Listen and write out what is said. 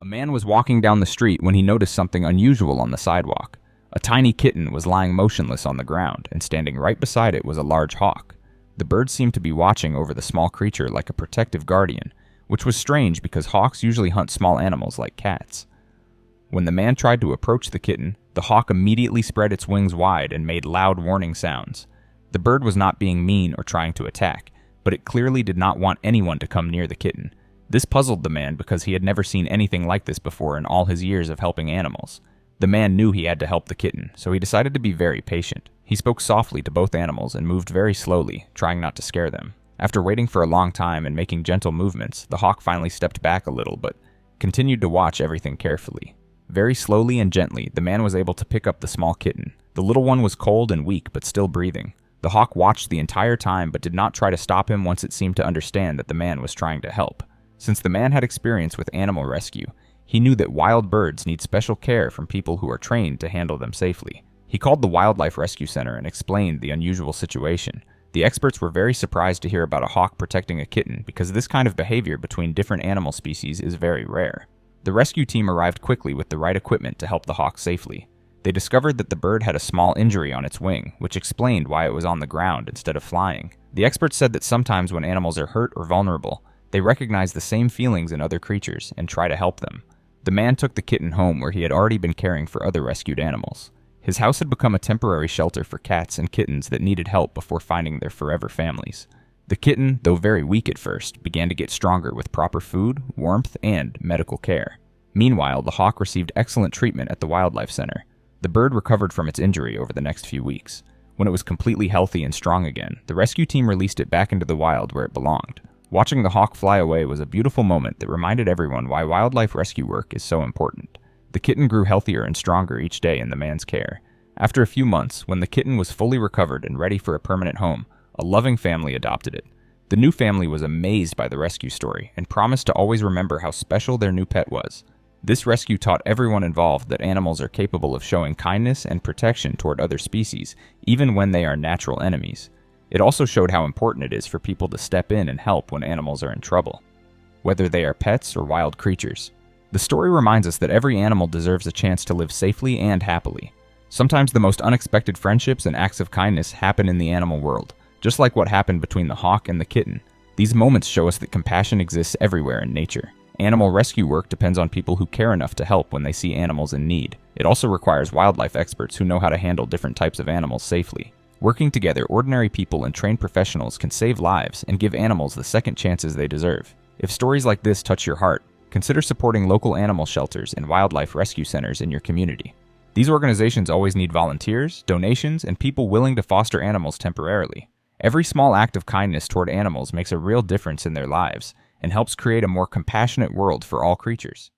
A man was walking down the street when he noticed something unusual on the sidewalk. A tiny kitten was lying motionless on the ground, and standing right beside it was a large hawk. The bird seemed to be watching over the small creature like a protective guardian, which was strange because hawks usually hunt small animals like cats. When the man tried to approach the kitten, the hawk immediately spread its wings wide and made loud warning sounds. The bird was not being mean or trying to attack, but it clearly did not want anyone to come near the kitten. This puzzled the man because he had never seen anything like this before in all his years of helping animals. The man knew he had to help the kitten, so he decided to be very patient. He spoke softly to both animals and moved very slowly, trying not to scare them. After waiting for a long time and making gentle movements, the hawk finally stepped back a little but continued to watch everything carefully. Very slowly and gently, the man was able to pick up the small kitten. The little one was cold and weak but still breathing. The hawk watched the entire time but did not try to stop him once it seemed to understand that the man was trying to help. Since the man had experience with animal rescue, he knew that wild birds need special care from people who are trained to handle them safely. He called the Wildlife Rescue Center and explained the unusual situation. The experts were very surprised to hear about a hawk protecting a kitten because this kind of behavior between different animal species is very rare. The rescue team arrived quickly with the right equipment to help the hawk safely. They discovered that the bird had a small injury on its wing, which explained why it was on the ground instead of flying. The experts said that sometimes when animals are hurt or vulnerable, they recognize the same feelings in other creatures and try to help them. The man took the kitten home where he had already been caring for other rescued animals. His house had become a temporary shelter for cats and kittens that needed help before finding their forever families. The kitten, though very weak at first, began to get stronger with proper food, warmth, and medical care. Meanwhile, the hawk received excellent treatment at the Wildlife Center. The bird recovered from its injury over the next few weeks. When it was completely healthy and strong again, the rescue team released it back into the wild where it belonged. Watching the hawk fly away was a beautiful moment that reminded everyone why wildlife rescue work is so important. The kitten grew healthier and stronger each day in the man's care. After a few months, when the kitten was fully recovered and ready for a permanent home, a loving family adopted it. The new family was amazed by the rescue story and promised to always remember how special their new pet was. This rescue taught everyone involved that animals are capable of showing kindness and protection toward other species, even when they are natural enemies. It also showed how important it is for people to step in and help when animals are in trouble, whether they are pets or wild creatures. The story reminds us that every animal deserves a chance to live safely and happily. Sometimes the most unexpected friendships and acts of kindness happen in the animal world, just like what happened between the hawk and the kitten. These moments show us that compassion exists everywhere in nature. Animal rescue work depends on people who care enough to help when they see animals in need. It also requires wildlife experts who know how to handle different types of animals safely. Working together, ordinary people and trained professionals can save lives and give animals the second chances they deserve. If stories like this touch your heart, consider supporting local animal shelters and wildlife rescue centers in your community. These organizations always need volunteers, donations, and people willing to foster animals temporarily. Every small act of kindness toward animals makes a real difference in their lives and helps create a more compassionate world for all creatures.